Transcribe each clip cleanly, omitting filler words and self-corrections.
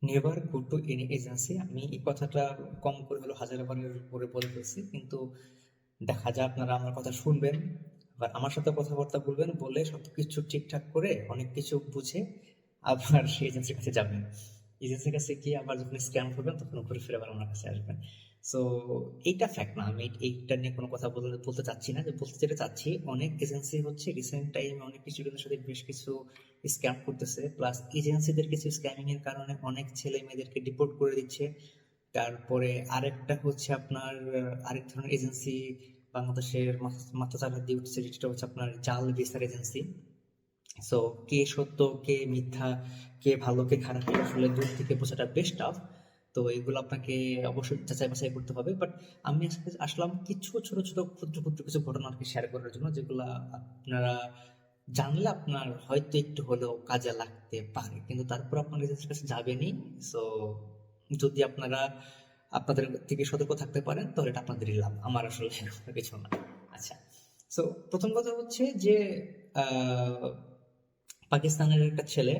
Never go to any agency. আমি এই কথাটা কম করে হলো হাজার বারের উপরে বলে ফেলছি, কিন্তু দেখা যায় আপনারা আমার কথা শুনবেন, আবার আমার সাথে কথাবার্তা বলবেন, বলে সবকিছু ঠিকঠাক করে অনেক কিছু বুঝে আবার সেই এজেন্সির কাছে যাবেন। এজেন্সির কাছে গিয়ে আবার যখন স্ক্যাম করবেন তখন ঘুরে ফিরে আবার আমার কাছে আসবেন। সো এইটা ফ্যাক্ট না, আমি এইটা নিয়ে কোনো কথা বলতে চাচ্ছি না। যে বলতে যেটা চাচ্ছি, অনেক এজেন্সি হচ্ছে রিসেন্ট টাইমে অনেক স্টুডেন্টের সাথে বেশ কিছু স্ক্যাম করতেছে, প্লাস এজেন্সিদের কিছু স্ক্যামিং এর কারণে অনেক ছেলে মেয়েদেরকে ডিপোর্ট করে দিচ্ছে। তারপরে আরেকটা হচ্ছে আপনার আরেক ধরনের এজেন্সি বাংলাদেশের মাথা চাড়া দিয়ে উঠছে, যেটা হচ্ছে আপনার জাল ভিসার এজেন্সি। সো কে সত্য কে মিথ্যা, কে ভালো কে খারাপ, এটা আসলে দূর থেকে বোঝাটা বেশ টাফ। তো এগুলো আপনাকে অবশ্যই যাচাই বাছাই করতে হবে। বাট আমি আজকে আসলাম কিছু ছোট ছোট ক্ষুদ্র ক্ষুদ্র কিছু ঘটনা আর কি শেয়ার করার জন্য, যেগুলো আপনারা জানলে আপনার হয়তো একটু হলেও কাজে লাগতে পারে, কিন্তু তারপর আপনার নিজেদের কাছে যাবেনই। সো যদি আপনারা আপনাদের থেকে সতর্ক থাকতে পারেন তাহলে এটা আপনাদেরই লাভ, আমার আসলে কোনো কিছু না। আচ্ছা, সো প্রথম কথা হচ্ছে যে আহ, পাকিস্তানের একটা ছেলে,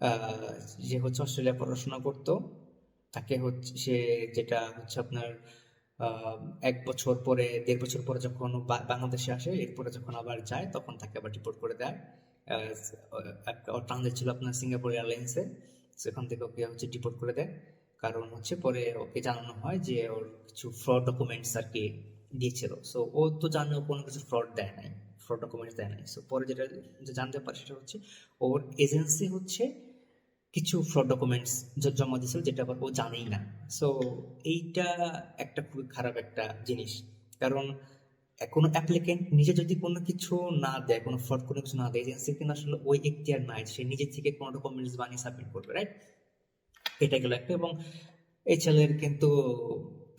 আহ, যে হচ্ছে অস্ট্রেলিয়া পড়াশোনা করতো, তাকে হচ্ছে সে যেটা হচ্ছে আপনার আহ, 1 বছর পরে 1.5 বছর পরে যখন ও বাংলাদেশে আসে, এরপরে যখন আবার যায় তখন তাকে আবার ডিপোর্ট করে দেয়। ওর ট্রানজিট ছিল আপনার সিঙ্গাপুর এয়ারলাইন্সে, সেখান থেকে ওকে হচ্ছে ডিপোর্ট করে দেয়। কারণ হচ্ছে পরে ওকে জানানো হয় যে ওর কিছু ফ্রড ডকুমেন্টস আর কি দিয়েছিল। সো ও তো জানে ও কোনো কিছু ফ্রড দেয় নাই, ফ্রড ডকুমেন্টস দেয় নাই। সো পরে যেটা যে জানতে পারে সেটা হচ্ছে ওর এজেন্সি হচ্ছে কিছু ফ্রড ডকুমেন্টস জমা দিয়েছিল, যেটা আবার ও জানেই না। সো এইটা একটা খুবই খারাপ একটা জিনিস। কারণ কোনো অ্যাপ্লিকেন্ট নিজে যদি কোনো কিছু না দেয়, কোনো ফ্রড কোনো কিছু না দেয়, এজেন্সি কিন্তু আসলে ওই এখতিয়ার নাই সে নিজে থেকে কোনো ডকুমেন্টস বানিয়ে সাবমিট করবে, রাইট? এটা গেল একটা। এবং এই ছেলের কিন্তু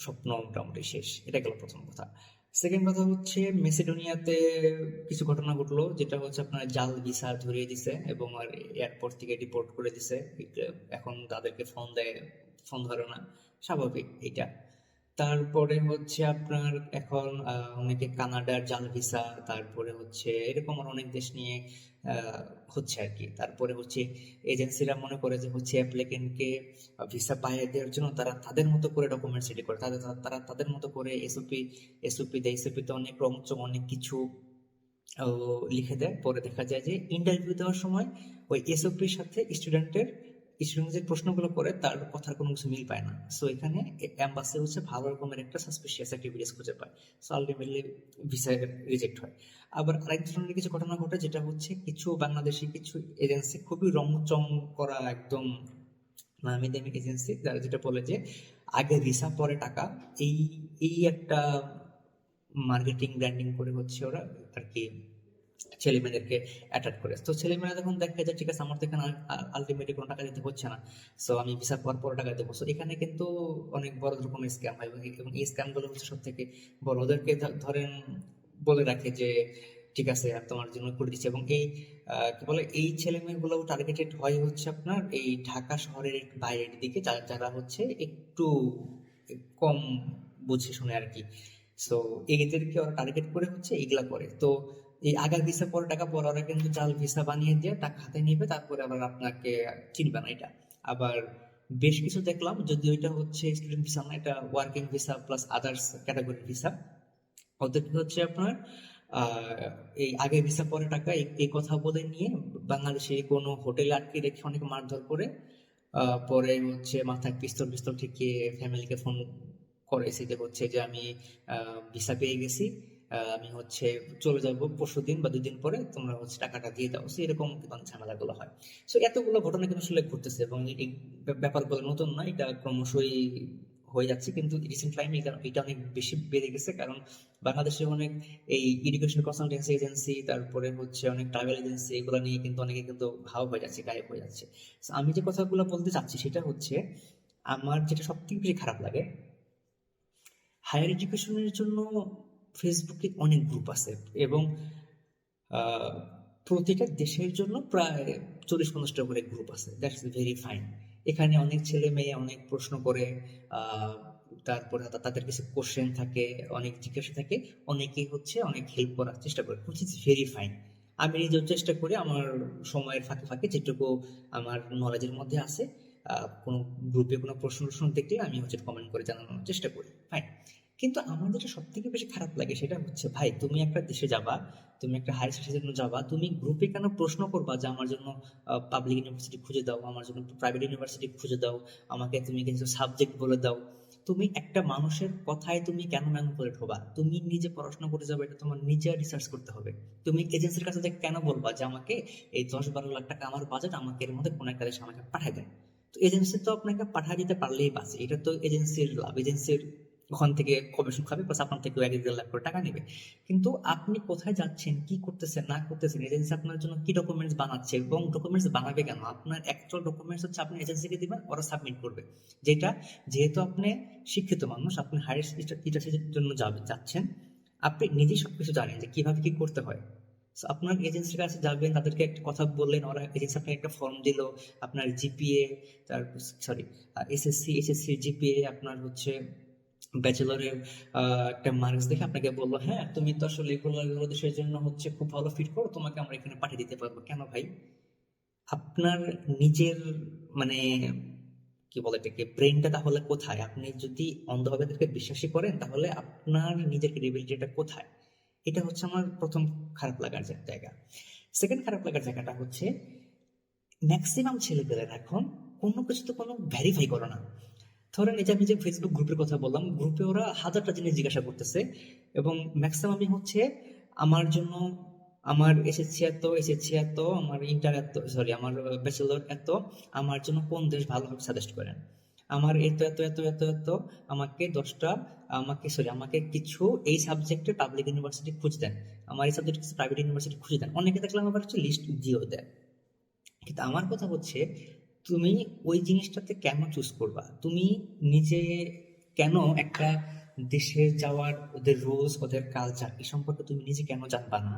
স্বপ্ন মোটামুটি শেষ। এটা গেল প্রথম কথা। সেকেন্ড কথা হচ্ছে মেসিডোনিয়াতে কিছু ঘটনা ঘটলো, যেটা হচ্ছে আপনার জাল ভিসা ধরিয়ে দিছে এবং আর এয়ারপোর্ট থেকে ডিপোর্ট করে দিছে। এখন তাদেরকে ফোন দেয়, ফোন ধরে না, স্বাভাবিক এটা। তারপরে হচ্ছে আপনার এখন অনেকে কানাডার জাল ভিসা, তারপরে হচ্ছে এরকম আর অনেক দেশ নিয়ে আহ, হচ্ছে আর কি। তারপরে হচ্ছে এজেন্সিরা মনে করে যে হচ্ছে অ্যাপ্লিকেন্টকে ভিসা পাইয়ে দেওয়ার জন্য তারা তাদের মতো করে ডকুমেন্টস রেডি করে, তারা তাদের মতো করে এসওপি দেয়। এসওপিতে অনেক রংচং অনেক কিছু ও লিখে দেয়। পরে দেখা যায় যে ইন্টারভিউ দেওয়ার সময় ওই এসওপির সাথে স্টুডেন্ট যে প্রশ্নগুলো করে তার কথার কোনো কিছু মিল পায় না। সো এখানে এম্বাসি হচ্ছে ভালো রকমের একটা সাসপিশিয়াস অ্যাক্টিভিটিস খুঁজে পায়। সো আলটিমেটলি ভিসা রিজেক্ট হয়। আবার আরেক ধরনের কিছু ঘটনা ঘটে, যেটা হচ্ছে কিছু বাংলাদেশি কিছু এজেন্সি খুবই রংচং করা একদম নামি দামি এজেন্সি, যারা যেটা বলে যে আগে ভিসা পরে টাকা, এই এই একটা মার্কেটিং ব্র্যান্ডিং করে হচ্ছে ওরা আর কি ছেলে মেয়েদেরকে অ্যাট্রাক্ট করে। তো ছেলে মেয়েরা যখন দেখে যে ঠিক আছে আমার তো এখানে আলটিমেটলি কোনো টাকা দিতে হচ্ছে না, সো আমি ভিসা পাওয়ার পরে টাকা দেবো, সো এখানে কিন্তু অনেক বড় রকমের স্ক্যাম হয়। এবং এই স্ক্যামগুলো হচ্ছে সব থেকে বড়। ওদেরকে ধরেন বলে রাখে যে ঠিক আছে আর তোমার জন্য করে দিচ্ছে। এবং এই কি বলে এই ছেলে মেয়েগুলো টার্গেটেড হয় হচ্ছে আপনার এই ঢাকা শহরের একটু বাইরের দিকে, যারা হচ্ছে একটু কম বুঝে শুনে আর কি। সো এদেরকে ওরা টার্গেট করে হচ্ছে এগুলা করে। তো এই আগা ভিসা পরে টাকা পরে ওরা কিন্তু জাল ভিসা বানিয়ে দিয়ে টাকা হাতে নিবে, তারপরে আবার আপনাকে চিনবে না এটা। আবার বেশ কিছু দেখলাম, যদি ওইটা হচ্ছে স্টুডেন্ট ভিসা না, এটা working visa plus others category visa. ওদের কি হচ্ছে আপনার আহ এই আগে ভিসা পরে টাকা এই কথা বলে নিয়ে বাংলাদেশে কোনো হোটেলে আটকে রেখে অনেক মারধর করে পরে হচ্ছে মাথায় পিস্তল পিস্তল ঠেকিয়ে ফ্যামিলিকে ফোন করেছে যে হচ্ছে যে আমি ভিসা পেয়ে গেছি, আমি হচ্ছে চলে যাব পরশুদিন বা 2 দিন পরে, তোমরা হচ্ছে টাকাটা দিয়ে দাও। সো এরকম কিন্তু অনেক ঝামেলাগুলো হয়। সো এতগুলো ঘটনা কিন্তু আসলে ঘটতেছে এবং এই ব্যাপারগুলো নতুন না, এটা ক্রমশই হয়ে যাচ্ছে। কিন্তু রিসেন্ট টাইমে এটা অনেক বেশি বেড়ে গেছে, কারণ বাংলাদেশে অনেক এই এডুকেশন কনসালটেন্সি এজেন্সি, তারপরে হচ্ছে অনেক ট্রাভেল এজেন্সি, এগুলো নিয়ে কিন্তু অনেকে কিন্তু ভাও হয়ে যাচ্ছে, গায়েব হয়ে যাচ্ছে। So, আমি যে কথাগুলো বলতে চাচ্ছি সেটা হচ্ছে, আমার যেটা সব থেকে বেশি খারাপ লাগে, হায়ার এডুকেশনের জন্য ফেসবুকে অনেক গ্রুপ আছে এবং আহ, প্রতিটা দেশের জন্য প্রায় 40-50টা করে গ্রুপ আছে। That's very fine. এখানে অনেক ছেলে মেয়ে অনেক প্রশ্ন করে, আহ, তারপরে তাদের কিছু কোশ্চেন থাকে, অনেক জিজ্ঞাসা থাকে, অনেকেই হচ্ছে অনেক হেল্প করার চেষ্টা করে, হুইচ ইজ ভেরি ফাইন। আমি নিজেও চেষ্টা করি আমার সময়ের ফাঁকে ফাঁকে যেটুকু আমার নলেজের মধ্যে আছে কোনো গ্রুপে কোনো প্রশ্ন দেখলে আমি হচ্ছে কমেন্ট করে জানানোর চেষ্টা করি, ফাইন। কিন্তু আমার যেটা সব থেকে বেশি খারাপ লাগে সেটা হচ্ছে, ভাই তুমি একটা দেশে যাবা, তুমি একটা হায়ার স্টাডিজের জন্য যাবা, তুমি গ্রুপে কেন প্রশ্ন করবা যে আমার জন্য পাবলিক ইউনিভার্সিটি খুঁজে দাও, আমার জন্য প্রাইভেট ইউনিভার্সিটি খুঁজে দাও, আমাকে তুমি কিছু সাবজেক্ট বলে দাও। তুমি একটা মানুষের কথায় তুমি কেন ম্যানিপুলেট হবা? তুমি নিজে পড়াশোনা করে যাবে, এটা তোমার নিজে রিসার্চ করতে হবে। তুমি এজেন্সির কাছে যে কেন বলবা যে আমাকে এই 10-12 লাখ টাকা আমার বাজেট, আমাকে এর মধ্যে কোনো একটা দেশে আমাকে পাঠায় দেন? তো এজেন্সি তো আপনাকে পাঠিয়ে দিতে পারলেই বাঁচে, এটা তো এজেন্সির লাভ, এজেন্সির ওখান থেকে কমিশন খাবে, প্লাস আপনার থেকে 1-1.5 লাখ করে টাকা নেবে। কিন্তু আপনি কোথায় যাচ্ছেন, কি করতেছেন না করতেছেন, এজেন্সি আপনার জন্য কি ডকুমেন্টস বানাচ্ছে এবং ডকুমেন্টস বানাবে কেন? আপনার অ্যাকচুয়াল ডকুমেন্টস হচ্ছে আপনি এজেন্সিকে দিবেন, ওরা সাবমিট করবে। যেটা, যেহেতু আপনি শিক্ষিত মানুষ, আপনি হায়ার স্টাডিজের জন্য যাচ্ছেন, আপনি নিজেই সবকিছু জানেন যে কিভাবে কি করতে হয়। So, আপনার এজেন্সির কাছে যাবেন, তাদেরকে একটা কথা বললেন, ওরা এজেন্সি আপনাকে একটা ফর্ম দিল, আপনার জিপিএ, তার সরি এসএসসি জিপিএ, আপনার হচ্ছে ব্যাচেলরের একটা মার্কস দেখে আপনাকে বললো, হ্যাঁ তুমি তো আসলে এগুলো দেশের জন্য হচ্ছে খুব ভালো ফিট করো, তোমাকে আমরা এখানে পাঠিয়ে দিতে পারবো। কেন ভাই? আপনার নিজের মানে কি বলে এটাকে, ব্রেনটা তাহলে কোথায়? আপনি যদি অন্ধভাবে তাদেরকে বিশ্বাসী করেন, তাহলে আপনার নিজের ক্রেডিবিলিটিটা কোথায়? এটা হচ্ছে আমার প্রথম খারাপ লাগার জায়গা। সেকেন্ড খারাপ লাগার জায়গাটা হচ্ছে, ম্যাক্সিমাম ছেলেপেলের এখন কোনো কিছু তো কোনো ভেরিফাই করে না। ধরেন এই যে আমি যে ফেসবুক গ্রুপের কথা বললাম, গ্রুপে ওরা হাজারটা জিনিস জিজ্ঞাসা করতেছে, এবং ম্যাক্সিমামই হচ্ছে আমার জন্য, আমার এসএসসি এত, আমার ইন্টার এত, সরি আমার ব্যাচেলর এত, আমার জন্য কোন দেশ ভালো হবে সাজেস্ট করেন, আমার এত এত এত এত এত, আমাকে 10টা, আমাকে কিছু এই সাবজেক্টে পাবলিক ইউনিভার্সিটি খুঁজে দেন, আমার এই সাবজেক্টে প্রাইভেট ইউনিভার্সিটি খুঁজে দেন। অনেকে দেখলাম আবার হচ্ছে লিস্ট দিয়েও দেয়। কিন্তু আমার কথা হচ্ছে, তুমি ওই জিনিসটাতে কেন চুজ করবা? তুমি নিজে কেন একটা দেশে যাওয়ার ওদের রুলস, ওদের কালচার এই সম্পর্কে তুমি নিজে কেন জানবা না?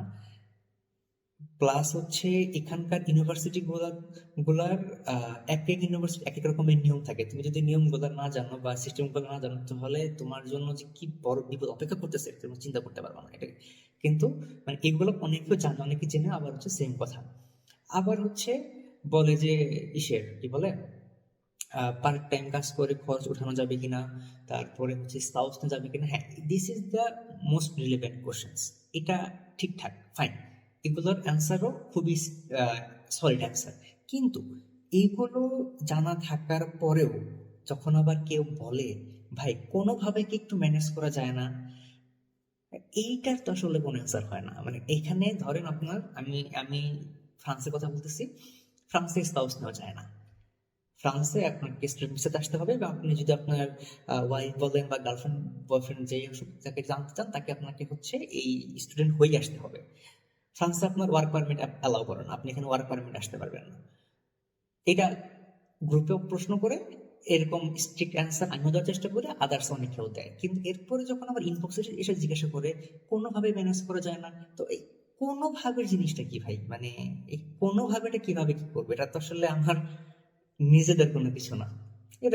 প্লাস হচ্ছে এখানকার ইউনিভার্সিটি গুলার এক এক ইউনিভার্সিটি এক এক রকমের নিয়ম থাকে। তুমি যদি নিয়ম গুলো না জানো বা সিস্টেম গুলো না জানো, তাহলে তোমার জন্য যে কি বড় বিপদ অপেক্ষা করতেছে তুমি চিন্তা করতে পারবে না। এটা কিন্তু মানে এগুলো অনেকেও জানে, অনেকে জেনে আবার হচ্ছে সেম কথা। আবার হচ্ছে বলে যে ইসের কি বলে, পার্ট টাইম কাজ করে খরচ উঠানো যাবে কিনা, তারপরে হচ্ছে স্পাউস না যাবে কিনা। হ্যাঁ, this is the most relevant questions. এটা ঠিকঠাক, ফাইন, এগুলোর অ্যান্সারও খুবই সলিড অ্যান্সার। কিন্তু এইগুলো জানা থাকার পরেও যখন আবার কেউ বলে, ভাই কোনোভাবে কি একটু ম্যানেজ করা যায় না, এইটার তো আসলে কোনো অ্যান্সার হয় না। মানে এখানে ধরেন আপনার, আমি আমি ফ্রান্সের কথা বলতেছি, ফ্রান্সে স্পাউস নেওয়া যায় না। ফ্রান্সে আপনাকে স্টুডেন্ট ভিসাতে আসতে হবে, বা আপনি যদি আপনার ওয়াইফ বলেন বা গার্লফ্রেন্ড বয়ফ্রেন্ড যেই যাকে জানতে চান, তাকে আপনাকে হচ্ছে এই স্টুডেন্ট হয়েই আসতে হবে। ফ্রান্সে আপনার ওয়ার্ক পারমিট অ্যালাউ করে না, আপনি এখানে ওয়ার্ক পারমিট আসতে পারবেন না। এটা গ্রুপেও প্রশ্ন করে এরকম স্ট্রিক্ট অ্যান্সার আমিও দেওয়ার চেষ্টা করি, আদার্স অনেকেও দেয়। কিন্তু এরপরে যখন আবার ইনবক্সে এসে জিজ্ঞাসা করে কোনোভাবে ম্যানেজ করা যায় না, তো এই কোনোভাবে জিনিসটা কি ভাই? মানে এই কোনোভাবেটা কিভাবে কি করবে? এটা তো আসলে আমার নিজেদের কোনো কিছু না।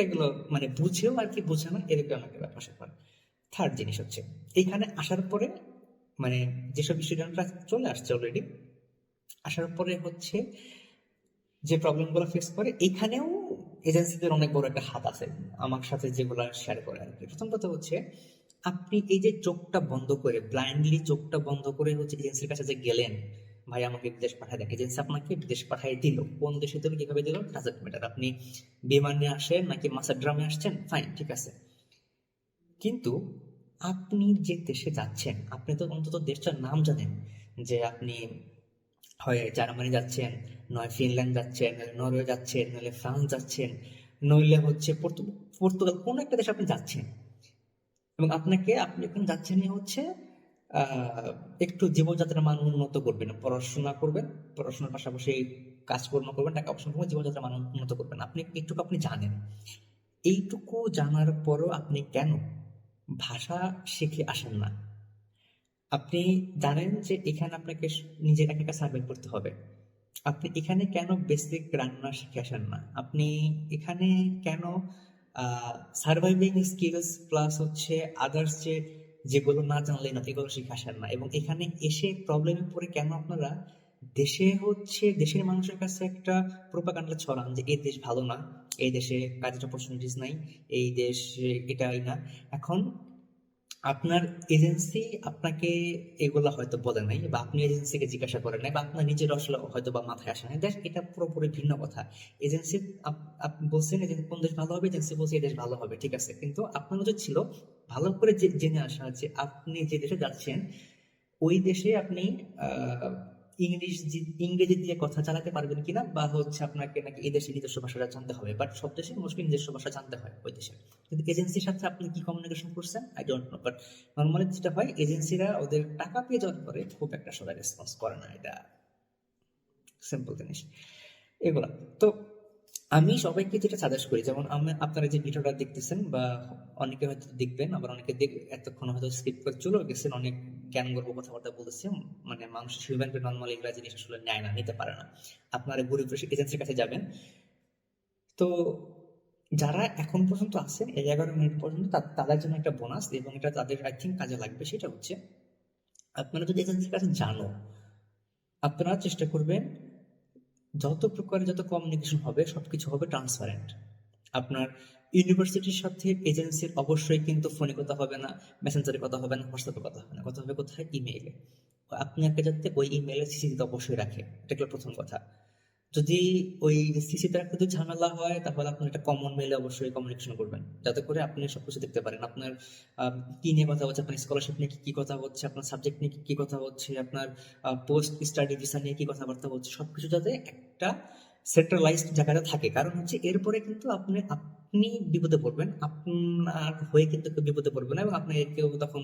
এগুলো মানে বুঝেও আর কি বুঝে না, এরকম একটা ব্যাপার স্যাপার। থার্ড জিনিস হচ্ছে, এইখানে আসার পরে মানে যেসব স্টুডেন্টরা চলে আসছে অলরেডি, আসার পরে হচ্ছে যে প্রবলেমগুলো ফেস করে, এখানেও এজেন্সিদের অনেক বড় একটা হাত আছে আমার সাথে, যেগুলো শেয়ার করে আর কি। প্রথম কথা হচ্ছে, আপনি এই যে চোখটা বন্ধ করে, ব্লাইন্ডলি চোখটা বন্ধ করে হচ্ছে এজেন্সির কাছে যে গেলেন, ভাই আমাকে বিদেশ পাঠায় দেন, এজেন্সি আপনাকে বিদেশ পাঠিয়ে দিল, কোন দেশে দিল কিভাবে দিল ডাজন্ট ম্যাটার, আপনি বিমানে আসেন নাকি মাসাড্রামে আসছেন, ফাইন, ঠিক আছে। কিন্তু আপনি যে দেশে যাচ্ছেন, আপনি তো অন্তত দেশটার নাম জানেন, যে আপনি হয় জার্মানি যাচ্ছেন, নয় ফিনল্যান্ড যাচ্ছেন, নইলে নরওয়ে যাচ্ছেন, নইলে ফ্রান্স যাচ্ছেন, নইলে হচ্ছে পর্তুগাল, কোন একটা দেশে আপনি যাচ্ছেন। এবং আপনি ওখানে যাচ্ছেন হচ্ছে একটু জীবনযাত্রার মান উন্নত করবেন, পড়াশোনা করবেন, পড়াশোনার পাশাপাশি কাজকর্ম করবেন, টাকা পয়সা করবেন, জীবনযাত্রার মান উন্নত করবেন। আপনি জানেন। এইটুকু জানার পরও আপনি কেন ভাষা শিখে আসেন না? আপনি জানেন যে এখানে আপনাকে নিজের একা একা সার্ভাইভ করতে হবে, আপনি এখানে কেন বেসিক রান্না শিখে আসেন না? আপনি এখানে কেন সার্ভাইভিং স্কিলস প্লাস হচ্ছে আদার্স যেগুলো না জানলেন না এগুলো শিখে আসেন না? এবং এখানে এসে প্রবলেমে পড়ে কেন আপনারা দেশে হচ্ছে দেশের মানুষের কাছে একটা প্রোপাগান্ডা ছড়ান যে এই দেশ ভালো না, এই দেশে কাজের অপরচুনিটিস নাই, এই দেশ এটাই না। এখন আপনার এজেন্সি আপনাকে এগুলা হয়তো বলে নাই, বা আপনি এজেন্সিকে জিজ্ঞাসা করেন নাই, বা আপনার নিজের আসলে হয়তো বা মাথায় আসে নাই, দেখ এটা পুরোপুরি ভিন্ন কথা। এজেন্সি আপনি বলছেন যে কোন দেশ ভালো হবে, এজেন্সি বলছে এই দেশ ভালো হবে, ঠিক আছে, কিন্তু আপনার উচিত ছিল ভালো করে জেনে আসা যে আপনি যে দেশে যাচ্ছেন ওই দেশে আপনি আহ ইংরেজি দিয়ে কথা চালাতে পারবেন কিনা, বা হচ্ছে আপনাকে নাকি এই দেশের নিজস্ব ভাষাটা জানতে হবে। বাট সব দেশে মোস্টলি নিজস্ব ভাষা জানতে হয় ওই দেশে। কিন্তু এজেন্সির সাথে আপনি কি কমিউনিকেশন করছেন I don't know, but normally যেটা হয় এজেন্সিরা ওদের টাকা পেয়ে যাওয়ার পরে খুব একটা সদা রেসপন্স করে না, এটা সিম্পল জিনিস এগুলা। তো আমি সবাইকে যেটা সাজেস্ট করি, যেমন আপনারা যে ভিডিওটা দেখতেছেন, বা অনেকে হয়তো দেখবেন, আবার অনেকে এতক্ষণ হয়তো স্কিপ করে চলে গেছেন, অনেক জ্ঞান গর্ব কথাবার্তা বলতেছে, মানে মানুষ হিউম্যান নর্মাল এগুলা জিনিস আসলে নেয় না, নিতে পারে না। আপনারা গরিব এজেন্সির কাছে যাবেন। তো যারা এখন পর্যন্ত আছেন এই 11 মিনিট পর্যন্ত, তাদের জন্য একটা বোনাস, এবং এটা তাদের আই থিঙ্ক কাজে লাগবে। সেটা হচ্ছে আপনারা যদি এজেন্সির কাছে জানো, আপনারা চেষ্টা করবেন যত প্রকারের যত কমিউনিকেশন হবে সবকিছু হবে ট্রান্সপারেন্ট। আপনার ইউনিভার্সিটির সাথে এজেন্সির অবশ্যই কিন্তু ফোনে কথা হবে না, মেসেঞ্জারে কথা হবে না, হোয়াটসঅ্যাপে কথা হবে না, কথা হবে কোথায়, ইমেইলে। আপনাকে যাতে ওই ইমেইলে সিসি দিতে অবশ্যই রাখে, এটা হলো প্রথম কথা। যদি ওই সিসিতে রাখতে যদি ঝামেলা হয়, তাহলে আপনি একটা কমন মেলে অবশ্যই কমিউনিকেশন করবেন, যাতে করে আপনি সবকিছু দেখতে পারেন আপনার কি নিয়ে কথা হচ্ছে, আপনার স্কলারশিপ নিয়ে কি কথা হচ্ছে, আপনার সাবজেক্ট নিয়ে কি কথা হচ্ছে, আপনার পোস্ট স্টাডি ভিসা নিয়ে কি কথাবার্তা হচ্ছে, সবকিছু যাতে একটা সেন্ট্রালাইজড জায়গাটা থাকে। কারণ হচ্ছে এরপরে কিন্তু আপনি বিপদে পড়বেন, আপনার হয়ে কিন্তু কেউ বিপদে পড়বে না, এবং আপনি কেউ তখন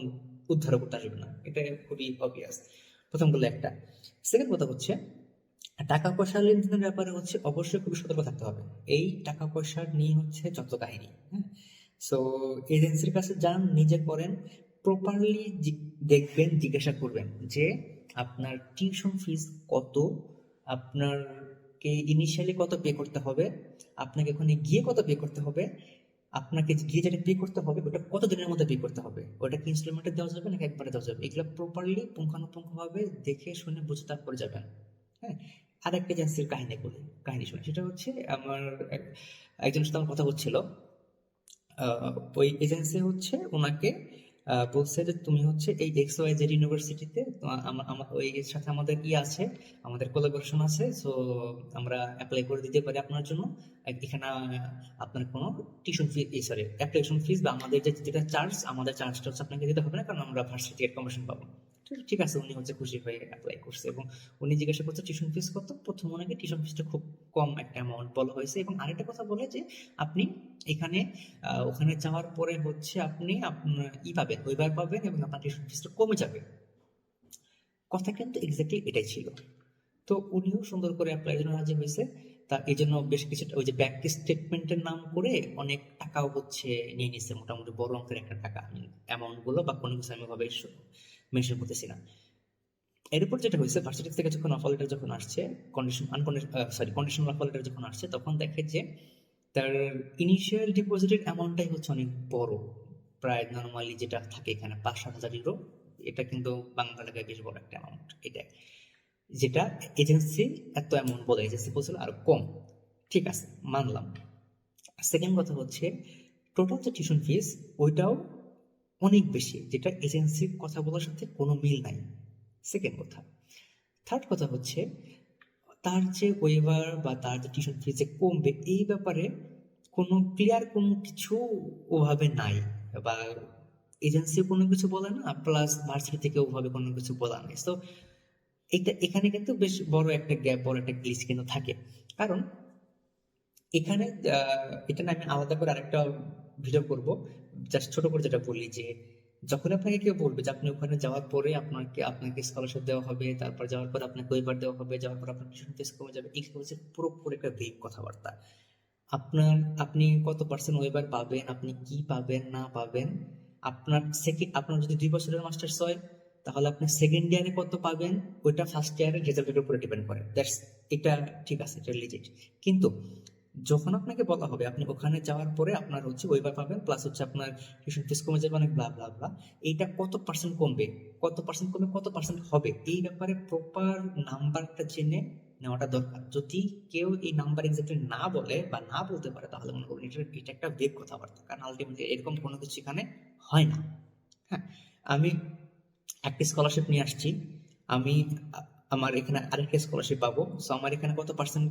উদ্ধার করতে আসবে না, এটা খুবই অবভিয়াস। প্রথম বলে একটা। সেকেন্ড কথা হচ্ছে টাকা পয়সা লেনদেনের ব্যাপারে হচ্ছে অবশ্যই খুবই সতর্ক থাকতে হবে। এই টাকা পয়সা নিয়ে হচ্ছে যত কাহিনী, হ্যাঁ। সো এজেন্সির কাছে যান, নিজে করেন, প্রপারলি দেখবেন, জিজ্ঞাসা করবেন যে আপনার টিউশন ফিস কত, আপনাকে ইনিশিয়ালি কত পে করতে হবে, আপনাকে ওখানে গিয়ে কত পে করতে হবে, আপনাকে গিয়ে যেটা পে করতে হবে ওটা কত দিনের মধ্যে পে করতে হবে, ওটা কি ইনস্টলমেন্টে দেওয়া যাবে নাকি একবারে দেওয়া যাবে, এগুলো প্রপারলি পুঙ্খানুপুঙ্খভাবে দেখে শুনে বুঝে তারপরে যাবেন, হ্যাঁ। আরেকটা এজেন্সির কাহিনী শুনে, সেটা হচ্ছে আমার একজনের সাথে আমার কথা হচ্ছিল। ওই এজেন্সি হচ্ছে ওনাকে বলছে যে তুমি হচ্ছে এই এক্স ওয়াই জেড ইউনিভার্সিটিতে ওই এর সাথে আমাদের আছে, আমাদের কোলাবোরেশন আছে, সো আমরা অ্যাপ্লাই করে দিতে পারি আপনার জন্য। এখানে আপনার কোনো tuition fee, sorry application fees, বা আমাদের যেটা চার্জ, আমাদের চার্জটা হচ্ছে আপনাকে দিতে হবে না, কারণ আমরা ভার্সিটি কমিশন পাবো। ঠিক আছে, উনি হচ্ছে খুশি হয়ে অ্যাপ্লাই করছে, এবং উনি জিজ্ঞাসা করছে টিউশন ফিস কত। প্রথম ওনাকে টিউশন ফিসটা খুব কম একটা অ্যামাউন্ট বলা হয়েছে, এবং আরেকটা কথা বলে যে আপনি এখানে ওখানে যাওয়ার পরে হচ্ছে আপনি আপনার পাবেন, ওয়েবার পাবেন, এবং আপনার টিউশন ফিসটা কমে যাবে। কথা কিন্তু এক্স্যাক্টলি এটাই ছিল। তো উনিও সুন্দর করে অ্যাপ্লাই জন্য রাজি হয়েছে। তা এই জন্য বেশ কিছু ওই যে ব্যাংক স্টেটমেন্টের নাম করে অনেক টাকাও হচ্ছে নিয়ে নিচ্ছে, মোটামুটি বড় অঙ্কের একটা টাকা। অ্যামাউন্ট গুলো বা কোনো কিছু আমি ভাবে মেনশন করতেছি না। এরপর যেটা হয়েছে, ভার্সিটি থেকে যখন অফার লেটার যখন আসছে, কন্ডিশনাল অফার লেটার যখন আসছে, তখন দেখে যে তার ইনিশিয়াল ডিপোজিটের অ্যামাউন্টটাই হচ্ছে অনেক বড়, প্রায় নর্মালি যেটা থাকে এখানে 5-7 হাজার ইউরো। এটা কিন্তু বাংলা টাকায় বেশ বড় একটা অ্যামাউন্ট। এটা যেটা এজেন্সি এত অ্যামাউন্ট বলে, এজেন্সি বলছিল আরো কম, ঠিক আছে মানলাম। সেকেন্ড কথা হচ্ছে টোটাল যে টিউশন ফিস ওইটাও অনেক বেশি, যেটা এজেন্সির কথা বলার সাথে কোনো মিল নাই। সেকেন্ড কথা। থার্ড কথা হচ্ছে তার যে ওয়েভার বা তার যে টিউশন ফি যে কমবে, এই ব্যাপারে কোনো ক্লিয়ার কোনো কিছু ওভাবে নাই, বা এজেন্সি কোনো কিছু বলে না, প্লাস ভার্সিটি থেকে ওভাবে কোনো কিছু বলা নাই। তো এখানে কিন্তু বেশ বড় একটা গ্যাপ, বড় একটা গ্লিচ কিন্তু থাকে। কারণ এখানে এটা না, আমি আলাদা করে আরেকটা ভিডিও করব, জাস্ট ছোট করে যেটা বললি যে যখন আপনাকে কেউ বলবে যে আপনি ওখানে যাওয়ার পরে আপনাকে স্কলারশিপ দেওয়া হবে, তারপর যাওয়ার পর আপনাকে ওয়েবার দেওয়া হবে, যাওয়ার পর আপনার টিউশন ফিস কমে যাবে, এগুলো হচ্ছে পুরোপুরি একটা ভেগ কথাবার্তা। আপনি কত পার্সেন্ট ওয়েবার পাবেন, আপনি কি পাবেন না পাবেন, আপনার যদি 2 বছরের মাস্টার্স হয়, তাহলে আপনি সেকেন্ড ইয়ারে কত পাবেন, ওইটা ফার্স্ট ইয়ারের রেজাল্টের উপরে ডিপেন্ড করে। এটা ঠিক আছে, এটা লিজিট। কিন্তু যখন আপনাকে বলা হবে আপনি ওখানে যাওয়ার পরে আপনার হচ্ছে ওয়েবার পাবেন, প্লাস হচ্ছে আপনার টিউশন ফিস কমে যাবে অনেক, ব্লা ব্লা ব্লা। এইটা কত পার্সেন্ট কমবে, কত পার্সেন্ট কমে কত পার্সেন্ট হবে, এই ব্যাপারে প্রপার নাম্বারটা জেনে নেওয়াটা দরকার। যদি কেউ এই নাম্বার এক্স্যাক্টলি না বলে বা না বলতে পারে, তাহলে মনে করুন এটা একটা বেগ কথাবার্তা, কারণ আলটিমেটলি এরকম কোনো কিছু এখানে হয় না। হ্যাঁ, আমি একটা স্কলারশিপ নিয়ে আসছি, আমি আমার এখানে আরেকটা স্কলারশিপ পাবো, সো আমার এখানে কত পার্সেন্ট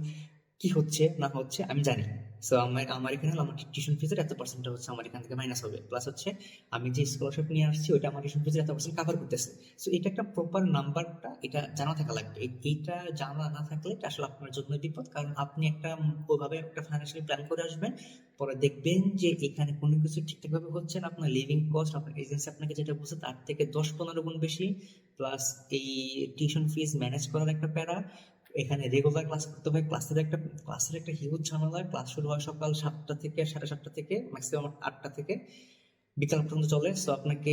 কি হচ্ছে না হচ্ছে আমি জানি। সো আমার আমার এখানে হলো আমার টিউশন ফিজের এত পার্সেন্ট হচ্ছে আমার এখান থেকে মাইনাস হবে, প্লাস হচ্ছে আমি যে স্কলারশিপ নিয়ে আসছি ওইটা আমার টিউশন ফিজের এত পার্সেন্ট কাভার করতেছে। সো এটা একটা প্রপার নাম্বারটা, এটা জানা থাকা লাগবে। এইটা জানা না থাকলে এটা আসলে আপনার জন্য বিপদ, কারণ আপনি একটা ওইভাবে একটা ফাইন্যান্সিয়াল প্ল্যান করে আসবেন, পরে দেখবেন যে এখানে কোনো কিছু ঠিকঠাক ভাবে হচ্ছে না, আপনার লিভিং কস্ট আপনার এজেন্সি আপনাকে যেটা বলছে তার থেকে 10-15 গুণ বেশি, প্লাস এই টিউশন ফিস ম্যানেজ করার একটা প্যারা, এখানে রেগুলার ক্লাস করতে হয়, ক্লাসের একটা হিউজ ঝামেলা। ক্লাস শুরু হয় সকাল 7টা থেকে, 7:30 থেকে, ম্যাক্সিমাম 8টা থেকে বিকাল পর্যন্ত চলে। সো আপনাকে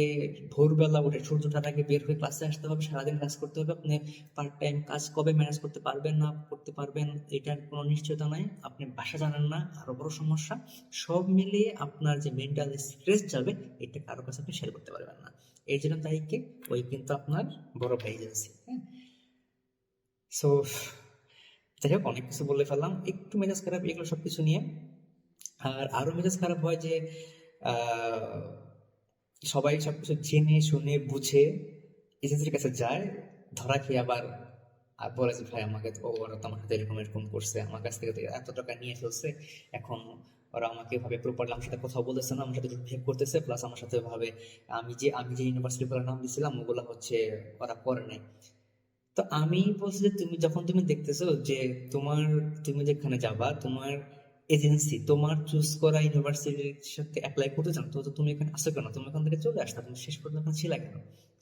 ভোরবেলা উঠে সূর্য ওঠার আগে বের হয়ে ক্লাসে আসতে হবে, সারাদিন ক্লাস করতে হবে। আপনি পার্ট টাইম কাজ কবে ম্যানেজ করতে পারবেন না করতে পারবেন এটার কোনো নিশ্চয়তা নাই, আপনি বাসা জানেন না, আরো বড় সমস্যা। সব মিলিয়ে আপনার যে মেন্টাল স্ট্রেস যাবে, এটা কারো কাছে আপনি শেয়ার করতে পারবেন না। এই জন্য তাইকে ওই কিন্তু আপনার বড় ভাই এজেন্সি। হ্যাঁ, সো যাই হোক, অনেক কিছু বলে ফেললাম, একটু মেজাজ খারাপ এগুলো সবকিছু নিয়ে। আর আরো মেজাজ খারাপ হয় যে আহ, সবাই সবকিছু জেনে শুনে বুঝে এজেন্সির কাছে যায়, ধরা খেয়ে আবার বলে যে ভাই আমাকে তো ওরা তো আমার সাথে এরকম এরকম করছে, আমার কাছ থেকে তো এত টাকা নিয়ে ফেলছে, এখন ওরা আমাকে ভাবে প্রপারলি আমার সাথে কথা বলতেছে না, আমার সাথে বিহেভ করতেছে, প্লাস আমার সাথে ভাবে আমি যে ইউনিভার্সিটি গুলোর নাম দিছিলাম ওগুলো হচ্ছে ওরা করে নাই। তো আমি বলছি যে তুমি যখন দেখতেছো যে তুমি যেখানে যাবা, তোমার এজেন্সি তোমার চুজ করা ইউনিভার্সিটির সাথে অ্যাপ্লাই করতে চান, তো তুমি এখানে আসো কেন, তুমি এখান থেকে চলে আসতা, তুমি শেষ পর্যন্ত এখানে ছিলে কেন?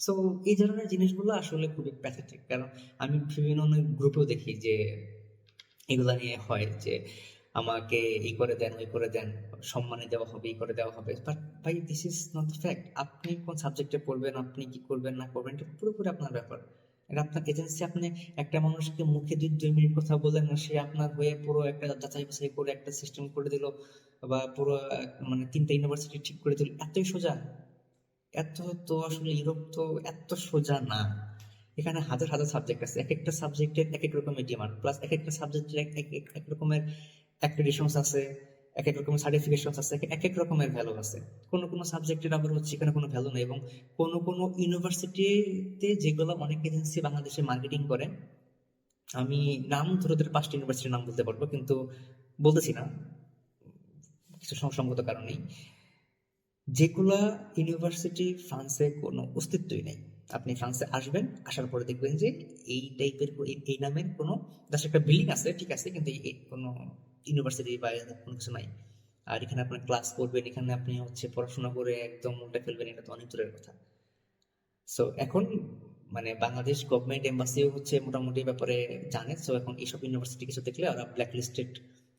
সো এই ধরনের জিনিসগুলো আসলে খুবই প্যাথেটিক, কারণ আমি বিভিন্ন অনেক গ্রুপেও দেখি যে এগুলা নিয়ে হয় যে আমাকে এই করে দেন ওই করে দেন, সম্মানে দেওয়া হবে, এই করে দেওয়া হবে, বাট ভাই this is not the fact. আপনি কোন সাবজেক্টে পড়বেন, আপনি কি করবেন না করবেন, এটা পুরোপুরি আপনার ব্যাপার। এটা আপনার এজেন্সি, আপনি একটা মানুষকে মুখে 2 মিনিট কথা বললেন না, সে আপনার হয়ে পুরো একটা যাচাই বাছাই করে একটা সিস্টেম করে দিল, বা পুরো মানে 3টা ইউনিভার্সিটি ঠিক করে দিল, এতই সোজা? এত তো আসলে ইউরোপ তো এত সোজা না। এখানে হাজার হাজার সাবজেক্ট আছে, এক একটা সাবজেক্টের এক এক রকমের ডিমান্ড, প্লাস এক একটা সাবজেক্টের এক রকমের অ্যাক্রিডিটেশনস আছে, এক এক রকমের সার্টিফিকেশনস আছে, এক এক রকমের ভ্যালু আছে। কোনো কোনো সাবজেক্টের আবার হচ্ছে এখানে কোনো ভ্যালু নেই, এবং কোনো কোনো ইউনিভার্সিটিতে যেগুলো অনেক এজেন্সি বাংলাদেশে মার্কেটিং করে, আমি নাম ধরে ধরে 5টা ইউনিভার্সিটির নাম বলতে পারবো, কিন্তু বলতেছি না কিছু সংসঙ্গত কারণেই, যেগুলা ইউনিভার্সিটি ফ্রান্সে কোনো অস্তিত্বই নেই। আপনি ফ্রান্সে আসবেন, আসার পরে দেখবেন যে এই টাইপের এই নামের কোনো জাস্ট একটা বিল্ডিং আছে, ঠিক আছে, কিন্তু এই কোনো ইউনিভার্সিটি বা কোনো কিছু নাই। আর এখানে আপনার ক্লাস করবেন, এখানে আপনি হচ্ছে পড়াশোনা করে একদম উল্টে ফেলবেন, এটা তো অনেক দূরের কথা। সো এখন মানে বাংলাদেশ গভর্নমেন্ট এম্বাসিও হচ্ছে মোটামুটি ব্যাপারে জানে। সো এখন এইসব ইউনিভার্সিটি কিছু দেখলে ওরা ব্ল্যাক লিস্টেড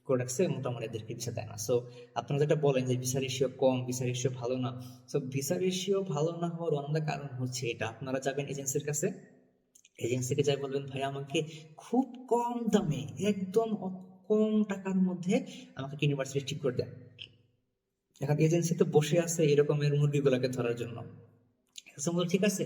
করে রাখছে, মোটামুটি এদেরকে ভিসা দেয় না। সো আপনারা যেটা বলেন যে ভিসা রেশিও কম, ভিসা রেশিও ভালো না, সো ভিসা রেশিও ভালো না হওয়ার অন্য কারণ হচ্ছে এটা, আপনারা যাবেন এজেন্সির কাছে, এজেন্সিকে যাই বলবেন ভাই আমাকে খুব কম দামে, একদম কম টাকার মধ্যে আমাকে ইউনিভার্সিটি ঠিক করে দেন। এখন এজেন্সি তো বসে আছে এরকমের মুরগিগুলোকে ধরার জন্য। ঠিক আছে,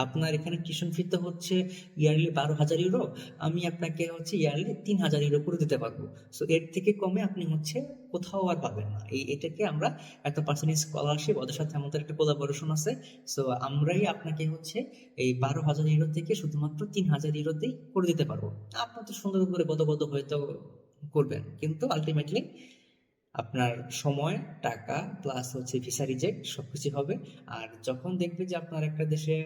আপনার এখানে টিউশন ফি তো হচ্ছে ইয়ারলি 12,000 ইউরো, আমি আপনাকে হচ্ছে ইয়ারলি 3,000 ইউরো করে দিতে পারবো। সো এর থেকে কমে আপনি হচ্ছে কোথাও আর পাবেন না। এটাকে আমরা একটা পার্সেন্টেজ স্কলারশিপ, ওদের সাথে আমাদের একটা কোলাবোরেশন আছে। সো আমরাই আপনাকে হচ্ছে এই 12,000 ইউরো থেকে শুধুমাত্র 3,000 ইউরোতেই করে দিতে পারবো। আপনার তো সুন্দর করে গদগদ হয়তো করবেন, কিন্তু আলটিমেটলি আপনার সময়, টাকা, প্লাস হচ্ছে ভিসা রিজেক্ট সবকিছু হবে। আর যখন দেখবে যে আপনার একটা দেশে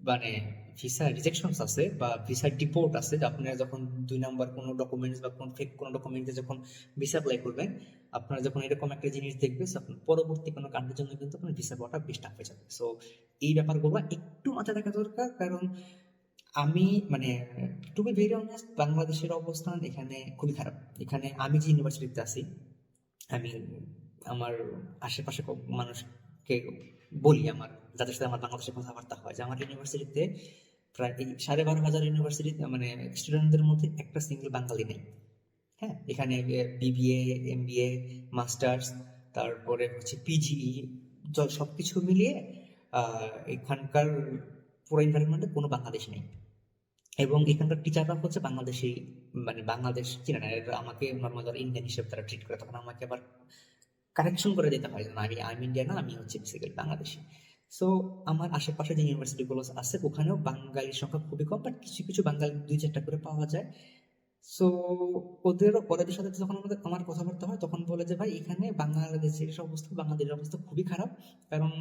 মানে ভিসা রিজেকশনস আছে বা ভিসা ডিপোর্ট আছে, যে আপনারা যখন 2 নাম্বার কোনো ডকুমেন্টস বা কোন ফেক কোনো ডকুমেন্টে যখন ভিসা অ্যাপ্লাই করবেন, আপনারা যখন এরকম একটা জিনিস দেখবে, so আপনার পরবর্তী কোনো কান্ট্রির জন্য কিন্তু আপনার ভিসা পাওয়াটা বেশ টাফ হয়ে যাবে। সো এই ব্যাপারগুলো একটু মাথায় রাখা দরকার, কারণ আমি মানে টু বি ভেরি অনেস্ট, বাংলাদেশের অবস্থান এখানে খুবই খারাপ। এখানে আমি যে ইউনিভার্সিটিতে আছি, আমি আমার আশেপাশে মানুষকে বলি, আমার যাদের সাথে আমার বাংলাদেশে কথাবার্তা হয়, যে আমার ইউনিভার্সিটিতে প্রায় এই 12,500 ইউনিভার্সিটি মানে স্টুডেন্টদের মধ্যে একটা সিঙ্গেল বাঙালি নেই। হ্যাঁ, এখানে বিবিএ, এমবিএ, মাস্টার্স, তারপরে হচ্ছে পিজিই, সবকিছু মিলিয়ে এখানকার পুরো এনভায়রনমেন্টে কোনো বাংলাদেশ নেই। এবং এখানকার টিচাররা হচ্ছে বাংলাদেশি, মানে বাংলাদেশ চিনে না, এরা আমাকে নর্মাল যারা ইন্ডিয়ান হিসেবে তারা ট্রিট করে, তখন আমাকে আবার কারেকশন করে দিতে হয় না, আমি ইন্ডিয়ান না, আমি হচ্ছে বেসিক্যালি বাংলাদেশি। সো আমার আশেপাশে যে ইউনিভার্সিটিগুলো আছে ওখানেও বাঙালির সংখ্যা খুবই কম, বাট কিছু কিছু বাঙালি দুই চারটা করে পাওয়া যায়। সো ওদের সাথে যখন আমার কথাবার্তা হয় তখন বলে যে ভাই এখানে বাংলাদেশের অবস্থা, বাংলাদেশের অবস্থা খুবই খারাপ, কারণ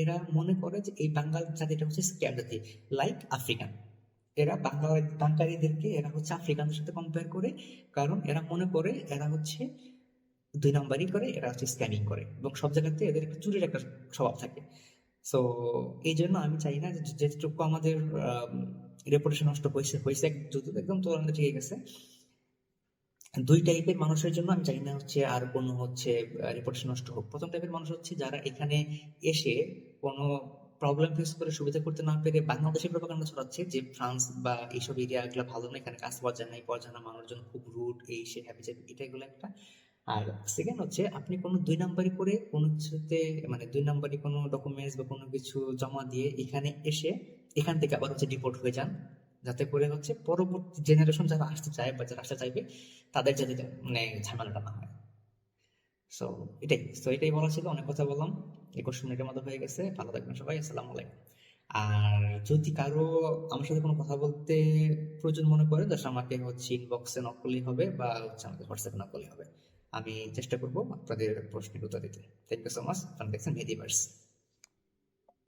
এরা মনে করে যে এই বাঙাল জাতিটা হচ্ছে স্ক্যাম জাতি, লাইক আফ্রিকান। এরা বাঙালিদেরকে এরা হচ্ছে আফ্রিকানদের সাথে কম্পেয়ার করে, কারণ এরা মনে করে এরা হচ্ছে দুই নাম্বারই করে, এরা হচ্ছে স্ক্যামিং করে, এবং সব জায়গাতে এদের একটা চুরির একটা স্বভাব থাকে। সো এই জন্য আমি চাই না যে যেটুকু আমাদের রেপুটেশন নষ্ট হয়েছে হয়েছে যতটুকু একদম তো ঠিক গেছে, দুই টাইপের মানুষের জন্য আমি চাই না হচ্ছে আর কোনো হচ্ছে রেপুটেশন নষ্ট হোক। প্রথম টাইপের মানুষ হচ্ছে যারা এখানে এসে কোনো প্রবলেম ফেস করে সুবিধা করতে না পেরে বাংলাদেশের প্রোপাগান্ডা ছড়াচ্ছে যে ফ্রান্স বা এইসব এরিয়া এগুলো ভালো না, এখানে কাজ পাওয়া যায় না, এই পাওয়া যায় না, মানুষজন খুব রুড, এই সে হ্যাপি যাবে, এটা এগুলো একটা। আর সেকেন্ড হচ্ছে আপনি কোনো দুই নাম্বারি করে কোনো কিছুতে, মানে দুই নাম্বারি কোনো ডকুমেন্টস বা কোনো কিছু জমা দিয়ে এখানে এসে এখান থেকে আবার হচ্ছে ডিপোর্ট হয়ে যান, যাতে করে হচ্ছে পরবর্তী জেনারেশন যারা আসতে চায় বা যারা আসতে চাইবে তাদের যাতে মানে ঝামেলাটা না হয়। সো এটাই বলা ছিল, অনেক কথা বললাম, 21 মিনিটের মতো হয়ে গেছে। ভালো থাকবেন সবাই, আসসালামু আলাইকুম। আর যদি কারো আমার সাথে কোনো কথা বলতে প্রয়োজন মনে করেন, জাস্ট আমাকে হচ্ছে ইনবক্সে নক করলেই হবে, বা হচ্ছে আমাকে হোয়াটসঅ্যাপে নক করলেই হবে। আমি চেষ্টা করবো আপনাদের প্রশ্নের উত্তর দিতে। Thank you so much. আপনারা দেখছেন মেহেদী ভার্স।